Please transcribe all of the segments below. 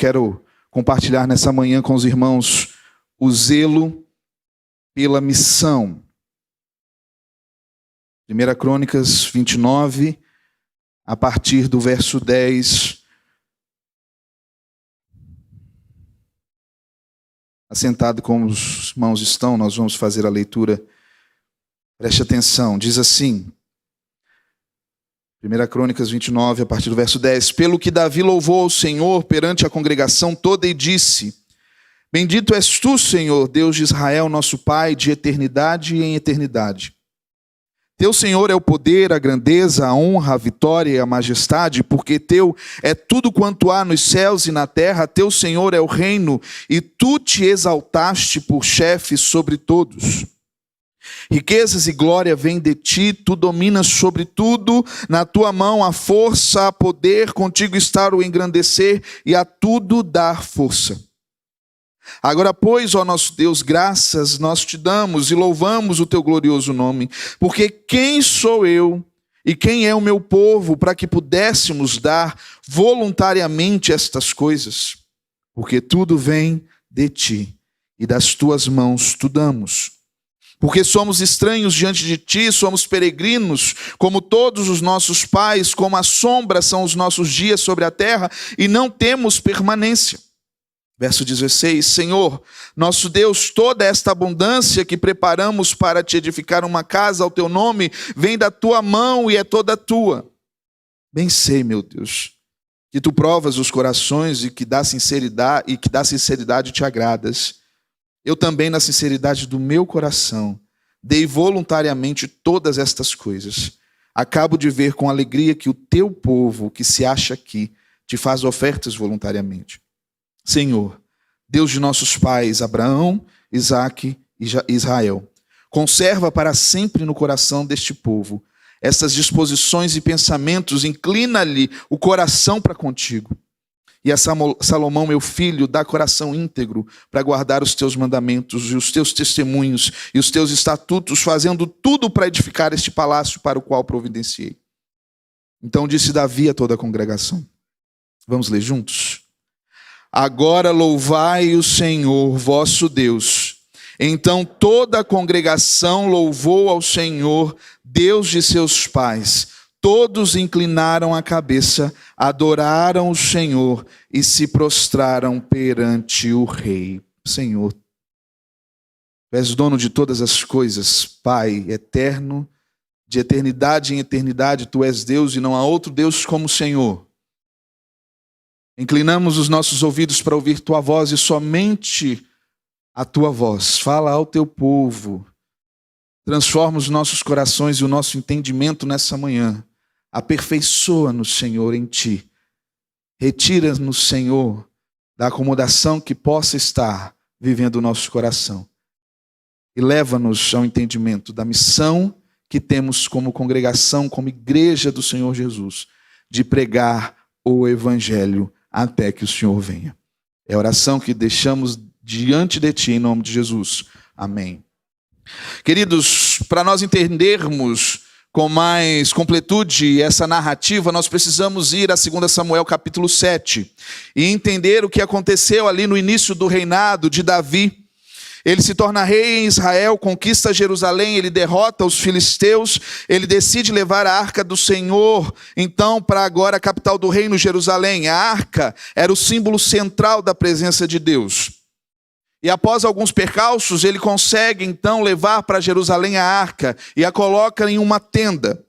quero compartilhar nessa manhã com os irmãos o zelo pela missão. 1 Crônicas 29, a partir do verso 10. Assentado como os irmãos estão, nós vamos fazer a leitura. Preste atenção, diz assim, 1 Crônicas 29, a partir do verso 10. Pelo que Davi louvou ao Senhor perante a congregação toda e disse: Bendito és tu, Senhor, Deus de Israel, nosso Pai, de eternidade em eternidade. Teu, Senhor, é o poder, a grandeza, a honra, a vitória e a majestade, porque teu é tudo quanto há nos céus e na terra. Teu, Senhor, é o reino, e tu te exaltaste por chefe sobre todos. Riquezas e glória vêm de ti, tu dominas sobre tudo, na tua mão há força, há poder, contigo está o engrandecer e a tudo dar força. Agora, pois, ó nosso Deus, graças nós te damos e louvamos o teu glorioso nome, porque quem sou eu e quem é o meu povo para que pudéssemos dar voluntariamente estas coisas? Porque tudo vem de ti e das tuas mãos tu damos. Porque somos estranhos diante de ti, somos peregrinos, como todos os nossos pais, como a sombra são os nossos dias sobre a terra, e não temos permanência. Verso 16, Senhor, nosso Deus, toda esta abundância que preparamos para te edificar uma casa ao teu nome, vem da tua mão e é toda tua. Bem sei, meu Deus, que tu provas os corações e que da sinceridade te agradas. Eu também, na sinceridade do meu coração, dei voluntariamente todas estas coisas. Acabo de ver com alegria que o teu povo, que se acha aqui, te faz ofertas voluntariamente. Senhor, Deus de nossos pais, Abraão, Isaque e Israel, conserva para sempre no coração deste povo estas disposições e pensamentos, inclina-lhe o coração para contigo. E a Salomão, meu filho, dá coração íntegro para guardar os teus mandamentos e os teus testemunhos e os teus estatutos, fazendo tudo para edificar este palácio para o qual providenciei. Então disse Davi a toda a congregação. Vamos ler juntos? Agora louvai o Senhor, vosso Deus. Então toda a congregação louvou ao Senhor, Deus de seus pais. Todos inclinaram a cabeça, adoraram o Senhor e se prostraram perante o Rei. Senhor, tu és dono de todas as coisas, Pai eterno, de eternidade em eternidade, tu és Deus e não há outro Deus como o Senhor. Inclinamos os nossos ouvidos para ouvir tua voz e somente a tua voz. Fala ao teu povo. Transforma os nossos corações e o nosso entendimento nessa manhã. Aperfeiçoa-nos, Senhor, em ti. Retira-nos, Senhor, da acomodação que possa estar vivendo o nosso coração. E leva-nos ao entendimento da missão que temos como congregação, como igreja do Senhor Jesus, de pregar o Evangelho até que o Senhor venha. É a oração que deixamos diante de ti, em nome de Jesus. Amém. Queridos, para nós entendermos com mais completude essa narrativa, nós precisamos ir a 2 Samuel capítulo 7 e entender o que aconteceu ali no início do reinado de Davi. Ele se torna rei em Israel, conquista Jerusalém, ele derrota os filisteus, ele decide levar a arca do Senhor, então, para agora a capital do reino, Jerusalém. A arca era o símbolo central da presença de Deus. E após alguns percalços, ele consegue então levar para Jerusalém a arca e a coloca em uma tenda.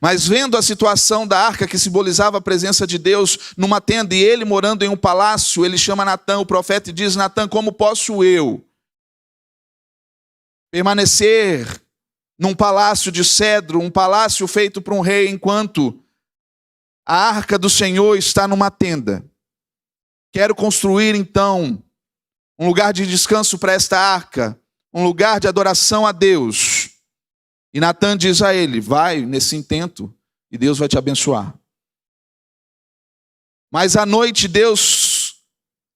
Mas vendo a situação da arca que simbolizava a presença de Deus numa tenda e ele morando em um palácio, ele chama Natã, o profeta, e diz: Natã, como posso eu permanecer num palácio de cedro, um palácio feito para um rei, enquanto a arca do Senhor está numa tenda? Quero construir então um lugar de descanso para esta arca, um lugar de adoração a Deus. E Natã diz a ele: vai nesse intento e Deus vai te abençoar. Mas à noite Deus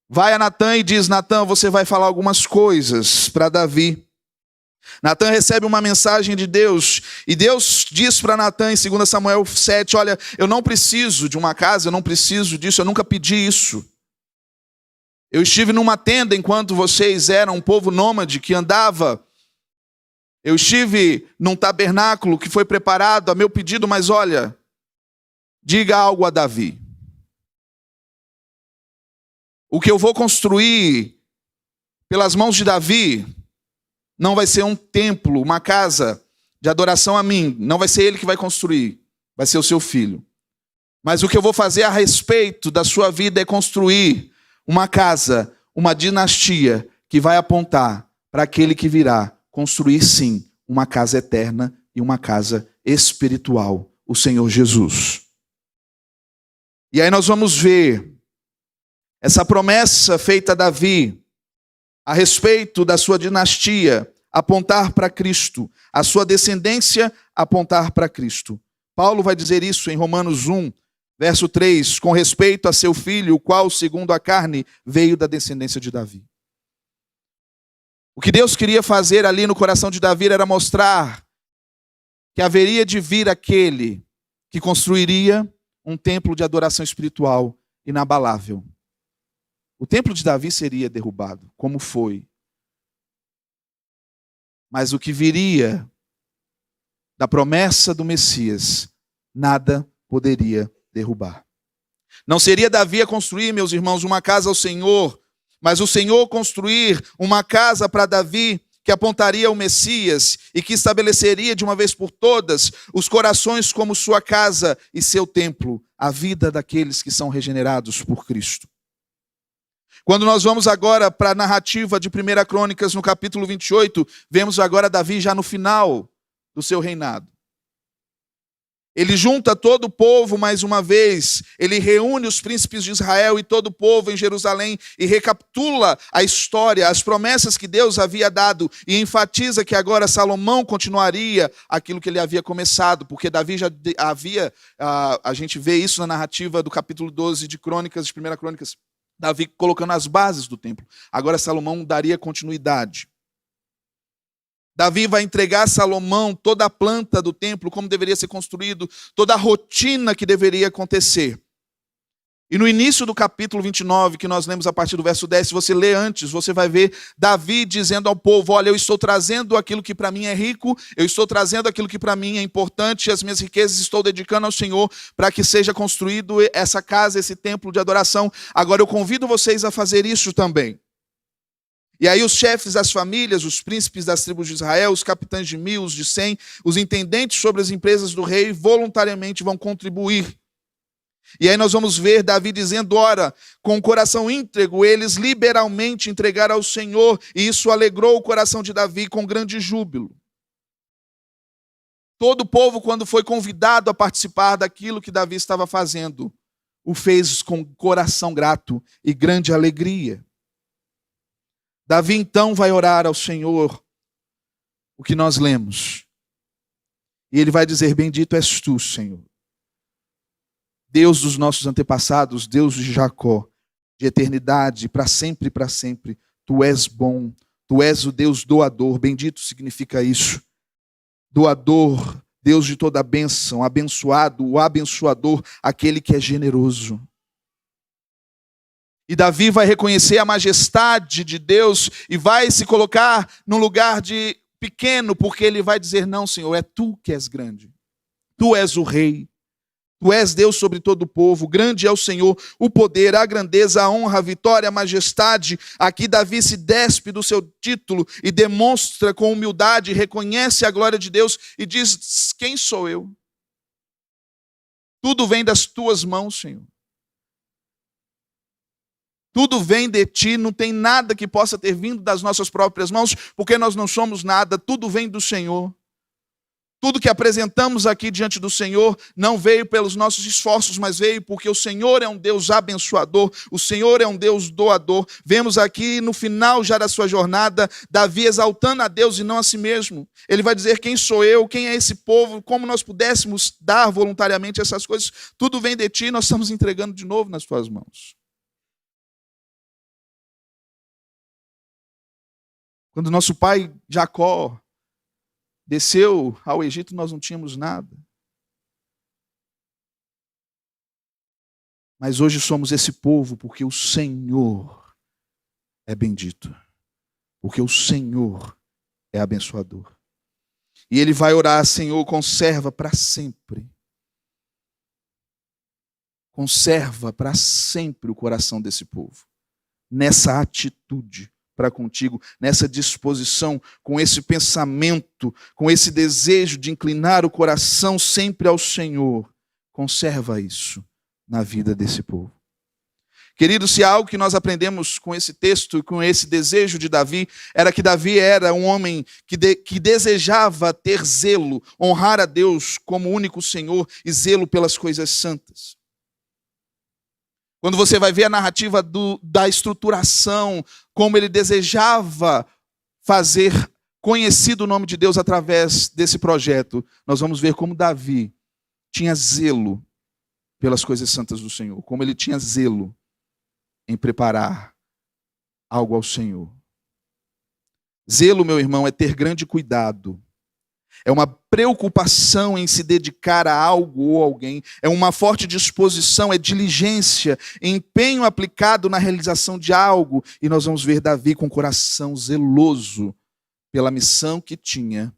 vai a Natã e diz: Natã, você vai falar algumas coisas para Davi. Natã recebe uma mensagem de Deus, e Deus diz para Natã em 2 Samuel 7, olha, eu não preciso de uma casa, eu não preciso disso, eu nunca pedi isso. Eu estive numa tenda enquanto vocês eram um povo nômade que andava. Eu estive num tabernáculo que foi preparado a meu pedido, mas olha, diga algo a Davi. O que eu vou construir pelas mãos de Davi não vai ser um templo, uma casa de adoração a mim. Não vai ser ele que vai construir, vai ser o seu filho. Mas o que eu vou fazer a respeito da sua vida é construir uma casa, uma dinastia que vai apontar para aquele que virá construir, sim, uma casa eterna e uma casa espiritual, o Senhor Jesus. E aí nós vamos ver essa promessa feita a Davi a respeito da sua dinastia apontar para Cristo, a sua descendência apontar para Cristo. Paulo vai dizer isso em Romanos 1, verso 3, com respeito a seu filho, o qual, segundo a carne, veio da descendência de Davi. O que Deus queria fazer ali no coração de Davi era mostrar que haveria de vir aquele que construiria um templo de adoração espiritual inabalável. O templo de Davi seria derrubado, como foi. Mas o que viria da promessa do Messias, nada poderia derrubar. Não seria Davi a construir, meus irmãos, uma casa ao Senhor, mas o Senhor construir uma casa para Davi que apontaria ao Messias e que estabeleceria de uma vez por todas os corações como sua casa e seu templo, a vida daqueles que são regenerados por Cristo. Quando nós vamos agora para a narrativa de 1 Crônicas, no capítulo 28, vemos agora Davi já no final do seu reinado. Ele junta todo o povo mais uma vez, ele reúne os príncipes de Israel e todo o povo em Jerusalém e recapitula a história, as promessas que Deus havia dado e enfatiza que agora Salomão continuaria aquilo que ele havia começado, porque Davi já havia, a gente vê isso na narrativa do capítulo 12 de Crônicas, de 1 Crônicas, Davi colocando as bases do templo. Agora Salomão daria continuidade. Davi vai entregar a Salomão toda a planta do templo, como deveria ser construído, toda a rotina que deveria acontecer. E no início do capítulo 29, que nós lemos a partir do verso 10, se você ler antes, você vai ver Davi dizendo ao povo, olha, eu estou trazendo aquilo que para mim é rico, eu estou trazendo aquilo que para mim é importante, e as minhas riquezas estou dedicando ao Senhor para que seja construído essa casa, esse templo de adoração. Agora eu convido vocês a fazer isso também. E aí os chefes das famílias, os príncipes das tribos de Israel, os capitães de 1000, os de 100, os intendentes sobre as empresas do rei, voluntariamente vão contribuir. E aí nós vamos ver Davi dizendo, ora, com o coração íntegro, eles liberalmente entregaram ao Senhor, e isso alegrou o coração de Davi com grande júbilo. Todo o povo, quando foi convidado a participar daquilo que Davi estava fazendo, o fez com coração grato e grande alegria. Davi então vai orar ao Senhor o que nós lemos. E ele vai dizer, bendito és tu, Senhor, Deus dos nossos antepassados, Deus de Jacó, de eternidade, para sempre e para sempre. Tu és bom, tu és o Deus doador, bendito significa isso. Doador, Deus de toda a bênção, abençoado, o abençoador, aquele que é generoso. E Davi vai reconhecer a majestade de Deus e vai se colocar num lugar de pequeno, porque ele vai dizer, não, Senhor, é tu que és grande. Tu és o rei. Tu és Deus sobre todo o povo. Grande é o Senhor, o poder, a grandeza, a honra, a vitória, a majestade. Aqui Davi se despe do seu título e demonstra com humildade, reconhece a glória de Deus e diz, quem sou eu? Tudo vem das tuas mãos, Senhor. Tudo vem de ti, não tem nada que possa ter vindo das nossas próprias mãos, porque nós não somos nada, tudo vem do Senhor. Tudo que apresentamos aqui diante do Senhor não veio pelos nossos esforços, mas veio porque o Senhor é um Deus abençoador, o Senhor é um Deus doador. Vemos aqui no final já da sua jornada, Davi exaltando a Deus e não a si mesmo. Ele vai dizer, quem sou eu, quem é esse povo, como nós pudéssemos dar voluntariamente essas coisas. Tudo vem de ti, nós estamos entregando de novo nas tuas mãos. Quando nosso pai Jacó desceu ao Egito, nós não tínhamos nada. Mas hoje somos esse povo porque o Senhor é bendito, porque o Senhor é abençoador. E ele vai orar: Senhor, conserva para sempre. Conserva para sempre o coração desse povo, nessa atitude para contigo, nessa disposição, com esse pensamento, com esse desejo de inclinar o coração sempre ao Senhor. Conserva isso na vida desse povo. Queridos, se há algo que nós aprendemos com esse texto e com esse desejo de Davi, era que Davi era um homem que desejava ter zelo, honrar a Deus como único Senhor e zelo pelas coisas santas. Quando você vai ver a narrativa da estruturação, como ele desejava fazer conhecido o nome de Deus através desse projeto, nós vamos ver como Davi tinha zelo pelas coisas santas do Senhor, como ele tinha zelo em preparar algo ao Senhor. Zelo, meu irmão, é ter grande cuidado. É uma preocupação em se dedicar a algo ou alguém. É uma forte disposição, é diligência, empenho aplicado na realização de algo. E nós vamos ver Davi com o coração zeloso pela missão que tinha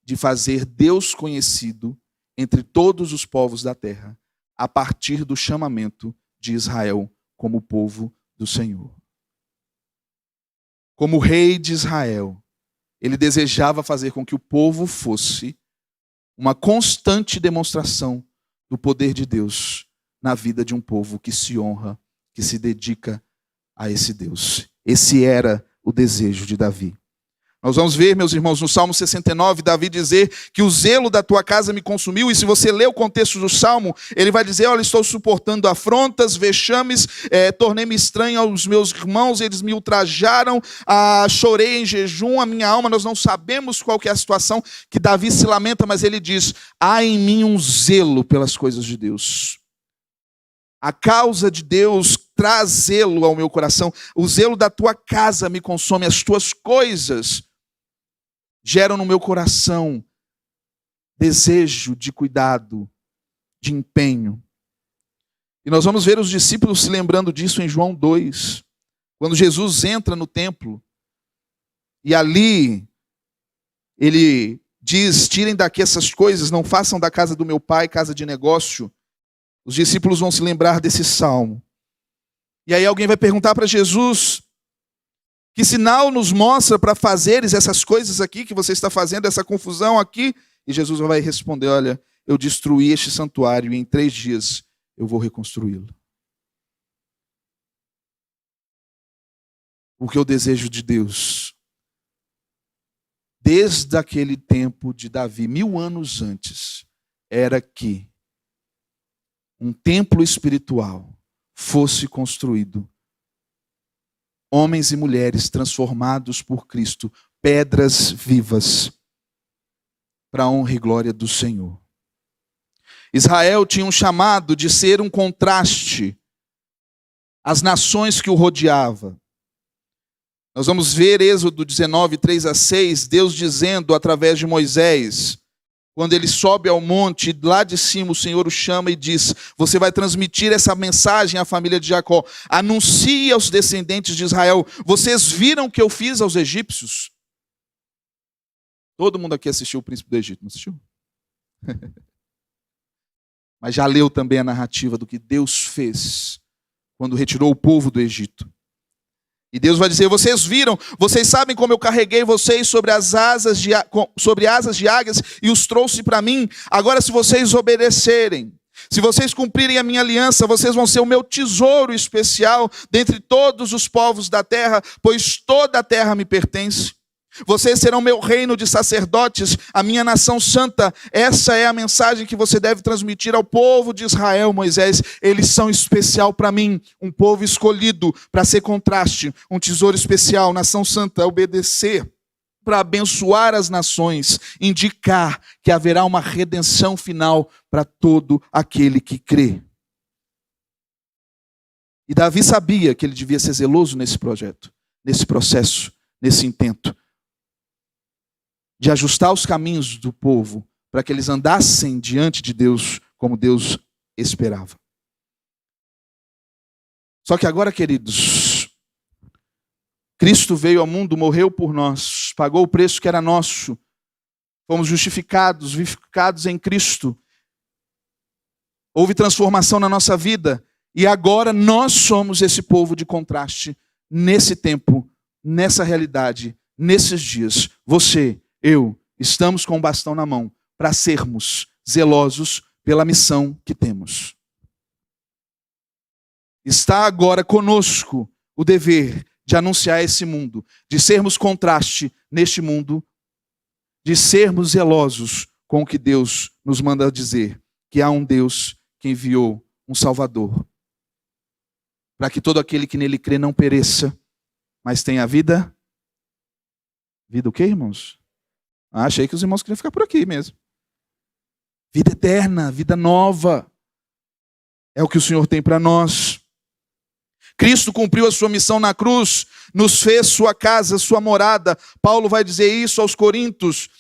de fazer Deus conhecido entre todos os povos da terra, a partir do chamamento de Israel como povo do Senhor. Como rei de Israel, ele desejava fazer com que o povo fosse uma constante demonstração do poder de Deus na vida de um povo que se honra, que se dedica a esse Deus. Esse era o desejo de Davi. Nós vamos ver, meus irmãos, no Salmo 69, Davi dizer que o zelo da tua casa me consumiu, e se você ler o contexto do Salmo, ele vai dizer: olha, estou suportando afrontas, vexames, tornei-me estranho aos meus irmãos, eles me ultrajaram, chorei em jejum, a minha alma. Nós não sabemos qual que é a situação que Davi se lamenta, mas ele diz: há em mim um zelo pelas coisas de Deus. A causa de Deus traz zelo ao meu coração, o zelo da tua casa me consome, as tuas coisas geram no meu coração desejo de cuidado, de empenho. E nós vamos ver os discípulos se lembrando disso em João 2, quando Jesus entra no templo, e ali ele diz: tirem daqui essas coisas, não façam da casa do meu pai casa de negócio. Os discípulos vão se lembrar desse salmo. E aí alguém vai perguntar para Jesus: que sinal nos mostra para fazeres essas coisas aqui que você está fazendo, essa confusão aqui? E Jesus vai responder: olha, eu destruí este santuário e em 3 dias eu vou reconstruí-lo. Porque o desejo de Deus, desde aquele tempo de Davi, 1000 anos antes, era que um templo espiritual fosse construído. Homens e mulheres transformados por Cristo, pedras vivas, para a honra e glória do Senhor. Israel tinha um chamado de ser um contraste às nações que o rodeavam. Nós vamos ver Êxodo 19, 3-6, Deus dizendo através de Moisés, quando ele sobe ao monte, lá de cima o Senhor o chama e diz: você vai transmitir essa mensagem à família de Jacó. Anuncie aos descendentes de Israel: vocês viram o que eu fiz aos egípcios? Todo mundo aqui assistiu o Príncipe do Egito, não assistiu? Mas já leu também a narrativa do que Deus fez quando retirou o povo do Egito. E Deus vai dizer: vocês viram, vocês sabem como eu carreguei vocês sobre asas de águias e os trouxe para mim. Agora, se vocês obedecerem, se vocês cumprirem a minha aliança, vocês vão ser o meu tesouro especial dentre todos os povos da terra, pois toda a terra me pertence. Vocês serão meu reino de sacerdotes, a minha nação santa. Essa é a mensagem que você deve transmitir ao povo de Israel, Moisés. Eles são especial para mim, um povo escolhido para ser contraste, um tesouro especial, nação santa, obedecer para abençoar as nações, indicar que haverá uma redenção final para todo aquele que crê. E Davi sabia que ele devia ser zeloso nesse projeto, nesse processo, nesse intento de ajustar os caminhos do povo para que eles andassem diante de Deus como Deus esperava. Só que agora, queridos, Cristo veio ao mundo, morreu por nós, pagou o preço que era nosso. Fomos justificados, vivificados em Cristo. Houve transformação na nossa vida. E agora nós somos esse povo de contraste, nesse tempo, nessa realidade, nesses dias. Você, eu, estamos com o bastão na mão para sermos zelosos pela missão que temos. Está agora conosco o dever de anunciar esse mundo, de sermos contraste neste mundo, de sermos zelosos com o que Deus nos manda dizer, que há um Deus que enviou um Salvador, para que todo aquele que nele crê não pereça, mas tenha vida. Vida o quê, irmãos? Achei que os irmãos queriam ficar por aqui mesmo. Vida eterna, vida nova. É o que o Senhor tem para nós. Cristo cumpriu a sua missão na cruz, nos fez sua casa, sua morada. Paulo vai dizer isso aos Coríntios,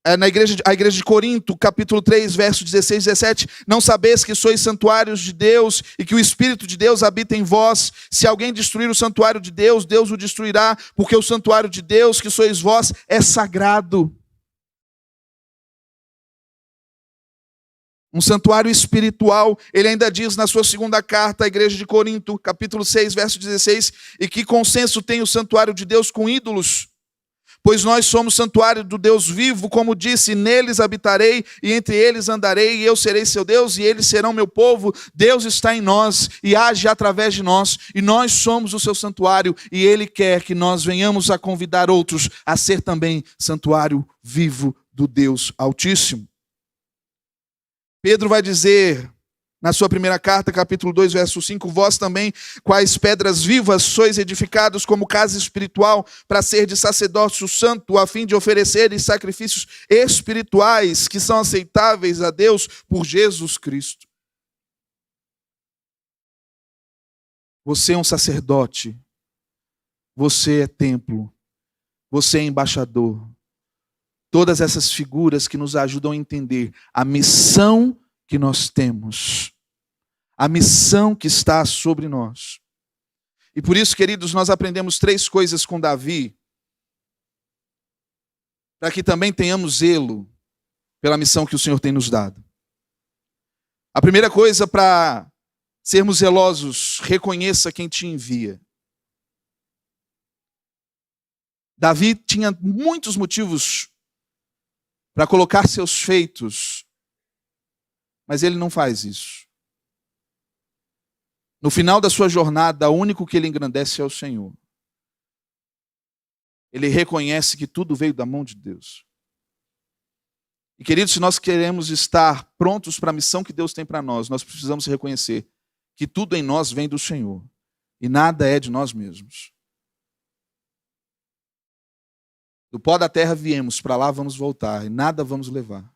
a igreja de Corinto, capítulo 3, verso 16 e 17. Não sabeis que sois santuários de Deus e que o Espírito de Deus habita em vós? Se alguém destruir o santuário de Deus, Deus o destruirá, porque o santuário de Deus, que sois vós, é sagrado. Um santuário espiritual. Ele ainda diz na sua segunda carta à igreja de Corinto, capítulo 6, verso 16, e que consenso tem o santuário de Deus com ídolos? Pois nós somos santuário do Deus vivo, como disse, neles habitarei e entre eles andarei, e eu serei seu Deus e eles serão meu povo. Deus está em nós e age através de nós, e nós somos o seu santuário, e Ele quer que nós venhamos a convidar outros a ser também santuário vivo do Deus Altíssimo. Pedro vai dizer na sua primeira carta, capítulo 2, verso 5, vós também, quais pedras vivas, sois edificados como casa espiritual, para ser de sacerdócio santo, a fim de oferecerem sacrifícios espirituais, que são aceitáveis a Deus por Jesus Cristo. Você é um sacerdote, você é templo, você é embaixador. Todas essas figuras que nos ajudam a entender a missão que nós temos, a missão que está sobre nós. E por isso, queridos, nós aprendemos 3 coisas com Davi, para que também tenhamos zelo pela missão que o Senhor tem nos dado. A primeira coisa, para sermos zelosos, reconheça quem te envia. Davi tinha muitos motivos para colocar seus feitos, mas ele não faz isso. No final da sua jornada, o único que ele engrandece é o Senhor. Ele reconhece que tudo veio da mão de Deus. E, queridos, se nós queremos estar prontos para a missão que Deus tem para nós, nós precisamos reconhecer que tudo em nós vem do Senhor e nada é de nós mesmos. Do pó da terra viemos, para lá vamos voltar e nada vamos levar,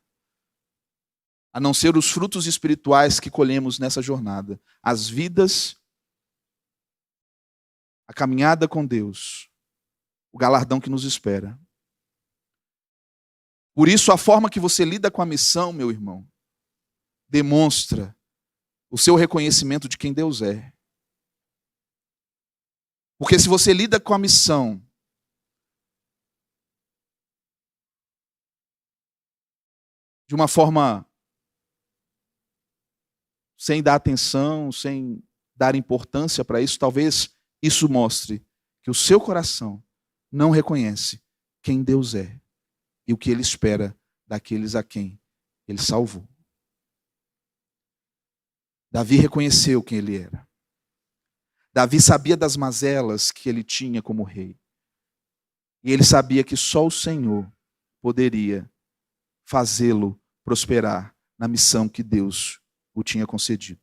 a não ser os frutos espirituais que colhemos nessa jornada, as vidas, a caminhada com Deus, o galardão que nos espera. Por isso, a forma que você lida com a missão, meu irmão, demonstra o seu reconhecimento de quem Deus é. Porque se você lida com a missão de uma forma sem dar atenção, sem dar importância para isso, talvez isso mostre que o seu coração não reconhece quem Deus é e o que Ele espera daqueles a quem Ele salvou. Davi reconheceu quem ele era. Davi sabia das mazelas que ele tinha como rei. E ele sabia que só o Senhor poderia fazê-lo prosperar na missão que Deus o tinha concedido.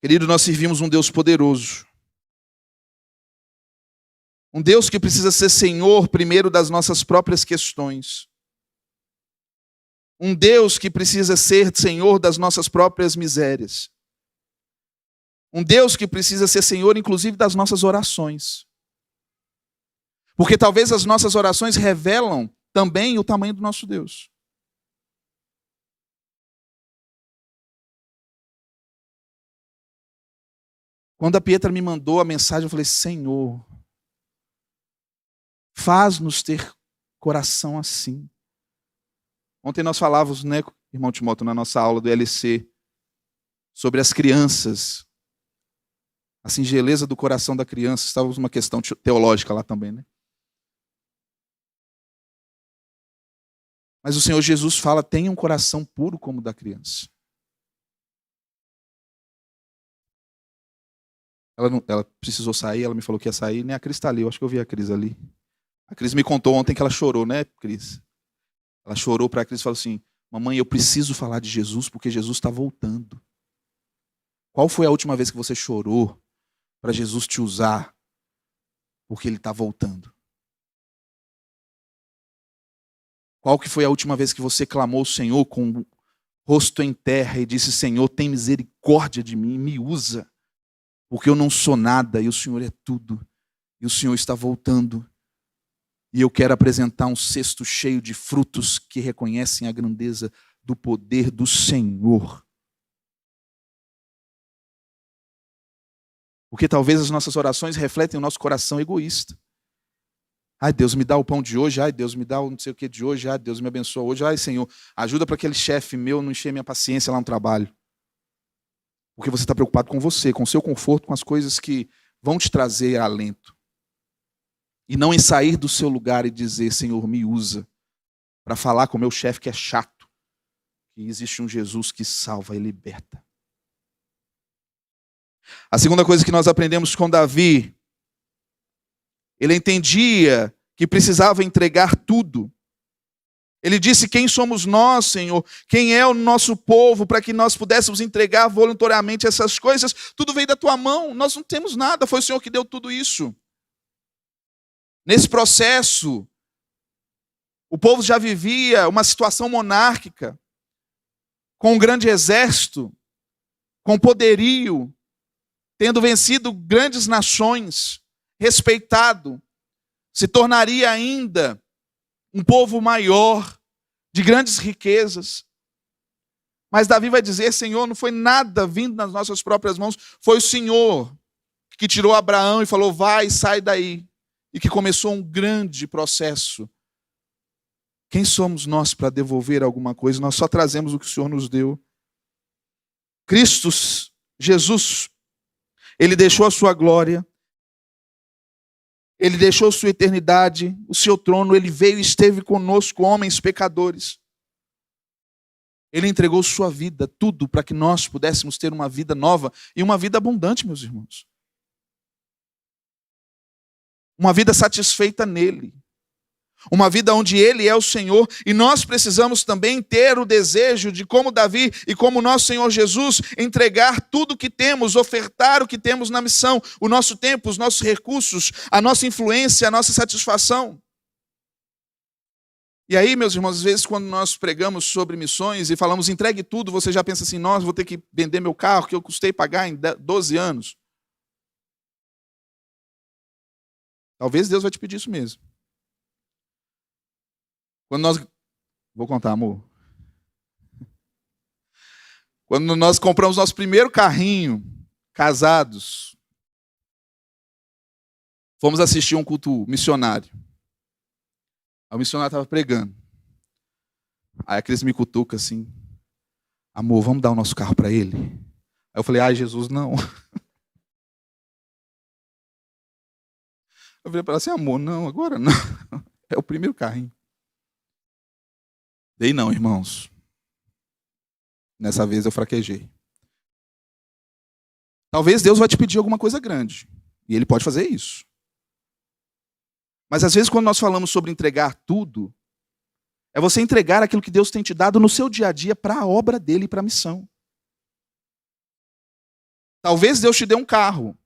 Querido, nós servimos um Deus poderoso. Um Deus que precisa ser Senhor primeiro das nossas próprias questões. Um Deus que precisa ser Senhor das nossas próprias misérias. Um Deus que precisa ser Senhor, inclusive, das nossas orações. Porque talvez as nossas orações revelam também o tamanho do nosso Deus. Quando a Pietra me mandou a mensagem, eu falei, Senhor, faz-nos ter coração assim. Ontem nós falávamos, né, irmão Timóteo, na nossa aula do LC, sobre as crianças, a singeleza do coração da criança. Estava uma questão teológica lá também, né? Mas o Senhor Jesus fala, tenha um coração puro como o da criança. Ela precisou sair, ela me falou que ia sair, nem a Cris está ali, eu acho que eu vi a Cris ali. A Cris me contou ontem que ela chorou, né, Cris? Ela chorou para a Cris e falou assim, mamãe, eu preciso falar de Jesus porque Jesus está voltando. Qual foi a última vez que você chorou para Jesus te usar porque Ele está voltando? Qual que foi a última vez que você clamou ao Senhor com o rosto em terra e disse, Senhor, tem misericórdia de mim, me usa, porque eu não sou nada e o Senhor é tudo, e o Senhor está voltando, e eu quero apresentar um cesto cheio de frutos que reconhecem a grandeza do poder do Senhor. Porque talvez as nossas orações refletem o nosso coração egoísta. Ai, Deus, me dá o pão de hoje. Ai, Deus, me dá o não sei o que de hoje. Ai, Deus, me abençoa hoje. Ai, Senhor, ajuda para aquele chefe meu não encher minha paciência lá no trabalho. Porque você está preocupado com você, com o seu conforto, com as coisas que vão te trazer alento. E não em sair do seu lugar e dizer, Senhor, me usa para falar com o meu chefe que é chato, que existe um Jesus que salva e liberta. A segunda coisa que nós aprendemos com Davi, ele entendia que precisava entregar tudo. Ele disse, quem somos nós, Senhor? Quem é o nosso povo para que nós pudéssemos entregar voluntariamente essas coisas? Tudo veio da tua mão, nós não temos nada, foi o Senhor que deu tudo isso. Nesse processo, o povo já vivia uma situação monárquica, com um grande exército, com poderio, tendo vencido grandes nações, respeitado, se tornaria ainda um povo maior, de grandes riquezas. Mas Davi vai dizer, Senhor, não foi nada vindo nas nossas próprias mãos, foi o Senhor que tirou Abraão e falou, vai, sai daí. E que começou um grande processo. Quem somos nós para devolver alguma coisa? Nós só trazemos o que o Senhor nos deu. Cristo, Jesus, Ele deixou a sua glória, Ele deixou sua eternidade, o seu trono, Ele veio e esteve conosco, homens pecadores. Ele entregou sua vida, tudo, para que nós pudéssemos ter uma vida nova e uma vida abundante, meus irmãos. Uma vida satisfeita nele. Uma vida onde Ele é o Senhor. E nós precisamos também ter o desejo de, como Davi e como nosso Senhor Jesus, entregar tudo o que temos, ofertar o que temos na missão, o nosso tempo, os nossos recursos, a nossa influência, a nossa satisfação. E aí, meus irmãos, às vezes quando nós pregamos sobre missões e falamos entregue tudo, você já pensa assim, nossa, vou ter que vender meu carro que eu custei pagar em 12 anos. Talvez Deus vai te pedir isso mesmo. Quando nós... Vou contar, amor. Quando nós compramos nosso primeiro carrinho, casados, fomos assistir um culto missionário. Aí o missionário estava pregando. Aí a Cris me cutuca assim, amor, vamos dar o nosso carro para ele? Aí eu falei, ai, Jesus, não. Eu falei para ela assim, amor, não, agora não. É o primeiro carrinho. Dei não, irmãos. Nessa vez eu fraquejei. Talvez Deus vai te pedir alguma coisa grande. E Ele pode fazer isso. Mas às vezes quando nós falamos sobre entregar tudo, é você entregar aquilo que Deus tem te dado no seu dia a dia para a obra dEle e para a missão. Talvez Deus te dê um carro.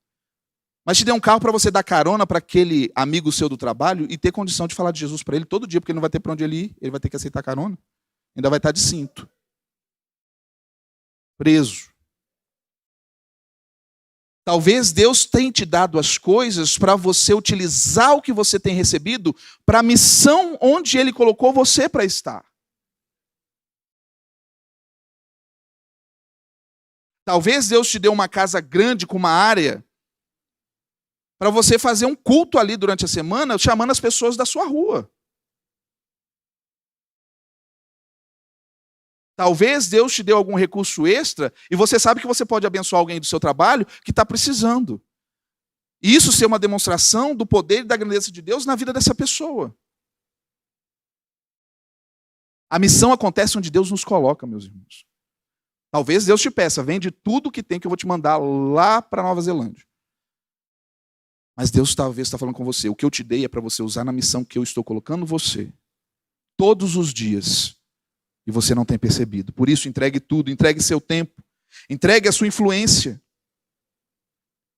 Mas te dê um carro para você dar carona para aquele amigo seu do trabalho e ter condição de falar de Jesus para ele todo dia, porque ele não vai ter para onde ele ir, ele vai ter que aceitar carona. Ainda vai estar de cinto. Preso. Talvez Deus tenha te dado as coisas para você utilizar o que você tem recebido para a missão onde Ele colocou você para estar. Talvez Deus te deu uma casa grande com uma área para você fazer um culto ali durante a semana, chamando as pessoas da sua rua. Talvez Deus te deu algum recurso extra e você sabe que você pode abençoar alguém do seu trabalho que está precisando. E isso ser uma demonstração do poder e da grandeza de Deus na vida dessa pessoa. A missão acontece onde Deus nos coloca, meus irmãos. Talvez Deus te peça, vende tudo que tem que eu vou te mandar lá para Nova Zelândia. Mas Deus talvez está falando com você, o que eu te dei é para você usar na missão que eu estou colocando você, todos os dias, e você não tem percebido. Por isso, entregue tudo, entregue seu tempo, entregue a sua influência.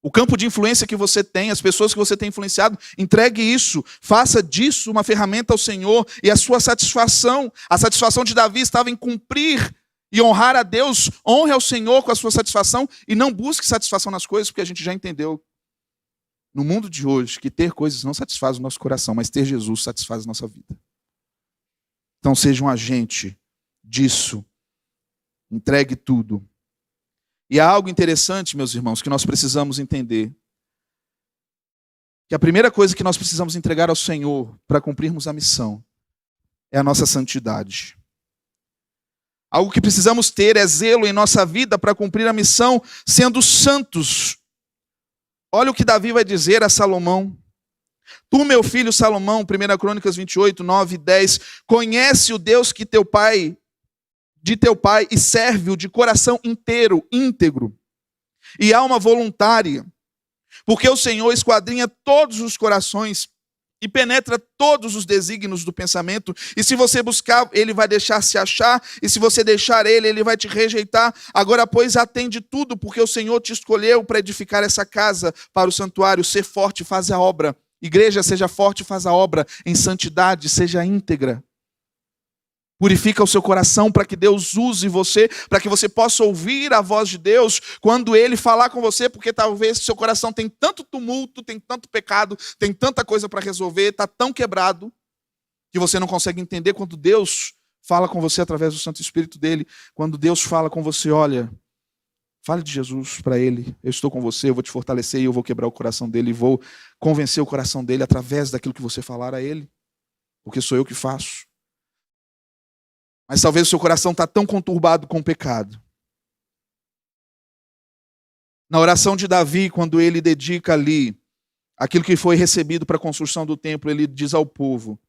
O campo de influência que você tem, as pessoas que você tem influenciado, entregue isso, faça disso uma ferramenta ao Senhor e a sua satisfação. A satisfação de Davi estava em cumprir e honrar a Deus, honre ao Senhor com a sua satisfação e não busque satisfação nas coisas, porque a gente já entendeu no mundo de hoje que ter coisas não satisfaz o nosso coração, mas ter Jesus satisfaz a nossa vida. Então seja um agente disso, entregue tudo. E há algo interessante, meus irmãos, que nós precisamos entender. Que a primeira coisa que nós precisamos entregar ao Senhor para cumprirmos a missão é a nossa santidade. Algo que precisamos ter é zelo em nossa vida para cumprir a missão, sendo santos. Olha o que Davi vai dizer a Salomão. Tu, meu filho Salomão, 1 Crônicas 28, 9 e 10, conhece o Deus que de teu pai e serve-o de coração inteiro, íntegro, e alma voluntária, porque o Senhor esquadrinha todos os corações e penetra todos os desígnios do pensamento, e se você buscar, ele vai deixar se achar, e se você deixar ele, ele vai te rejeitar. Agora, pois, atende tudo, porque o Senhor te escolheu para edificar essa casa para o santuário. Ser forte, faz a obra. Igreja, seja forte, faz a obra em santidade, seja íntegra. Purifica o seu coração para que Deus use você, para que você possa ouvir a voz de Deus quando Ele falar com você, porque talvez seu coração tem tanto tumulto, tem tanto pecado, tem tanta coisa para resolver, está tão quebrado, que você não consegue entender quando Deus fala com você através do Santo Espírito dele. Quando Deus fala com você, olha, fale de Jesus para ele, eu estou com você, eu vou te fortalecer e eu vou quebrar o coração dele e vou convencer o coração dele através daquilo que você falar a ele, porque sou eu que faço. Mas talvez o seu coração está tão conturbado com o pecado. Na oração de Davi, quando ele dedica ali aquilo que foi recebido para a construção do templo, ele diz ao povo: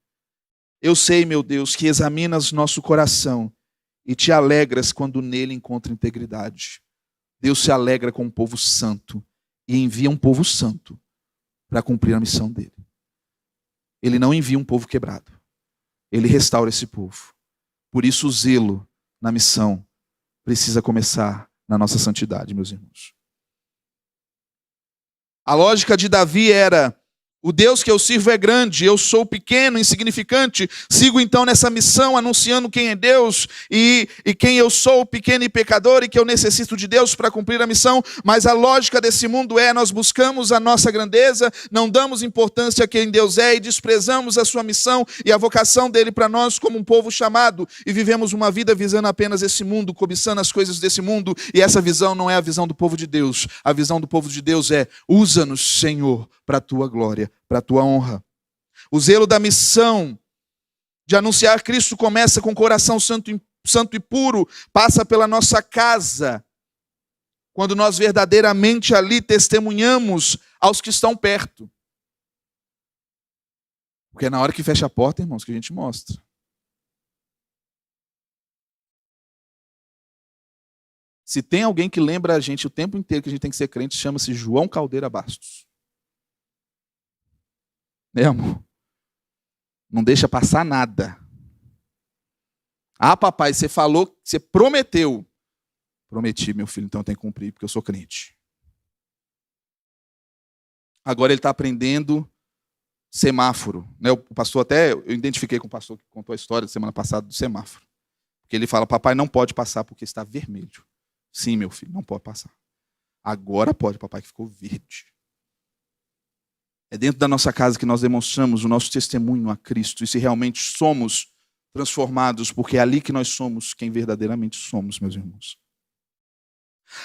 eu sei, meu Deus, que examinas nosso coração e te alegras quando nele encontra integridade. Deus se alegra com um povo santo e envia um povo santo para cumprir a missão dele. Ele não envia um povo quebrado. Ele restaura esse povo. Por isso o zelo na missão precisa começar na nossa santidade, meus irmãos. A lógica de Davi era: o Deus que eu sirvo é grande, eu sou pequeno, insignificante, sigo então nessa missão anunciando quem é Deus e quem eu sou, pequeno e pecador, e que eu necessito de Deus para cumprir a missão. Mas a lógica desse mundo é: nós buscamos a nossa grandeza, não damos importância a quem Deus é e desprezamos a sua missão e a vocação dele para nós como um povo chamado, e vivemos uma vida visando apenas esse mundo, cobiçando as coisas desse mundo, e essa visão não é a visão do povo de Deus. A visão do povo de Deus é: usa-nos, Senhor, para a tua glória, para a tua honra. O zelo da missão de anunciar Cristo começa com o coração santo e puro, passa pela nossa casa, quando nós verdadeiramente ali testemunhamos aos que estão perto. Porque é na hora que fecha a porta, irmãos, que a gente mostra. Se tem alguém que lembra a gente o tempo inteiro que a gente tem que ser crente, chama-se João Caldeira Bastos. Amor? Não deixa passar nada. Ah, papai, você falou, você prometeu. Prometi, meu filho, então eu tenho que cumprir, porque eu sou crente. Agora ele está aprendendo semáforo. O pastor até, eu identifiquei com o pastor que contou a história da semana passada do semáforo. Porque ele fala: papai não pode passar porque está vermelho. Sim, meu filho, não pode passar. Agora pode, papai, que ficou verde. É dentro da nossa casa que nós demonstramos o nosso testemunho a Cristo. E se realmente somos transformados, porque é ali que nós somos quem verdadeiramente somos, meus irmãos.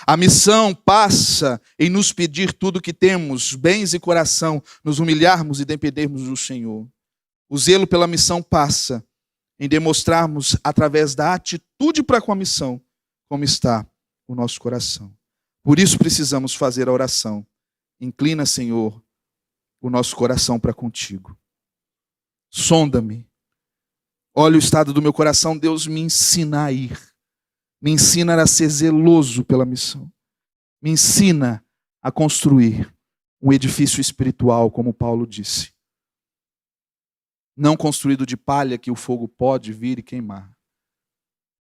A missão passa em nos pedir tudo o que temos, bens e coração, nos humilharmos e dependermos do Senhor. O zelo pela missão passa em demonstrarmos, através da atitude para com a missão, como está o nosso coração. Por isso precisamos fazer a oração. Inclina, Senhor, o nosso coração para contigo. Sonda-me. Olha o estado do meu coração. Deus, me ensina a ir. Me ensina a ser zeloso pela missão. Me ensina a construir um edifício espiritual, como Paulo disse. Não construído de palha que o fogo pode vir e queimar,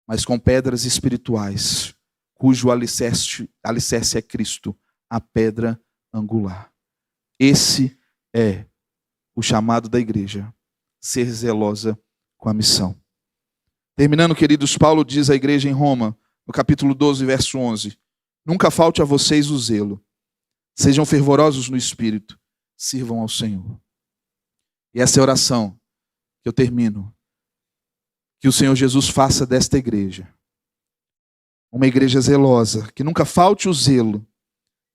mas com pedras espirituais, cujo alicerce é Cristo, a pedra angular. Esse é o chamado da igreja, ser zelosa com a missão. Terminando, queridos, Paulo diz à igreja em Roma, no capítulo 12, verso 11, nunca falte a vocês o zelo, sejam fervorosos no espírito, sirvam ao Senhor. E essa é a oração que eu termino. Que o Senhor Jesus faça desta igreja uma igreja zelosa, que nunca falte o zelo,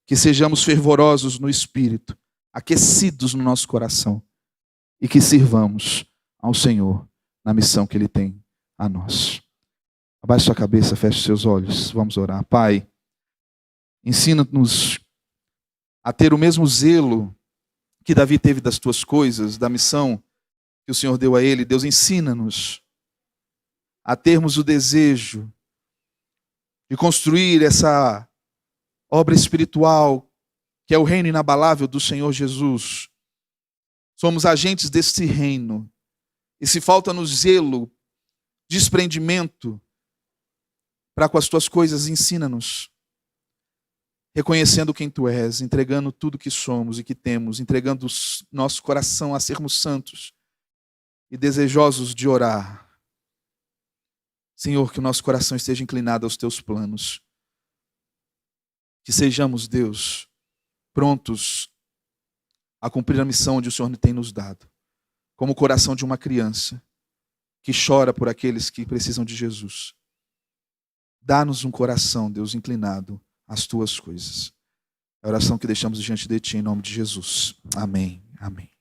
que sejamos fervorosos no espírito, aquecidos no nosso coração e que sirvamos ao Senhor na missão que Ele tem a nós. Abaixe sua cabeça, feche seus olhos, vamos orar. Pai, ensina-nos a ter o mesmo zelo que Davi teve das tuas coisas, da missão que o Senhor deu a ele. Deus, ensina-nos a termos o desejo de construir essa obra espiritual que é o reino inabalável do Senhor Jesus. Somos agentes desse reino. E se falta-nos zelo, desprendimento para com as tuas coisas, ensina-nos. Reconhecendo quem tu és, entregando tudo que somos e que temos, entregando nosso coração a sermos santos e desejosos de orar. Senhor, que o nosso coração esteja inclinado aos teus planos. Que sejamos, Deus, prontos a cumprir a missão onde o Senhor tem nos dado. Como o coração de uma criança que chora por aqueles que precisam de Jesus. Dá-nos um coração, Deus, inclinado às tuas coisas. É a oração que deixamos diante de ti em nome de Jesus. Amém. Amém.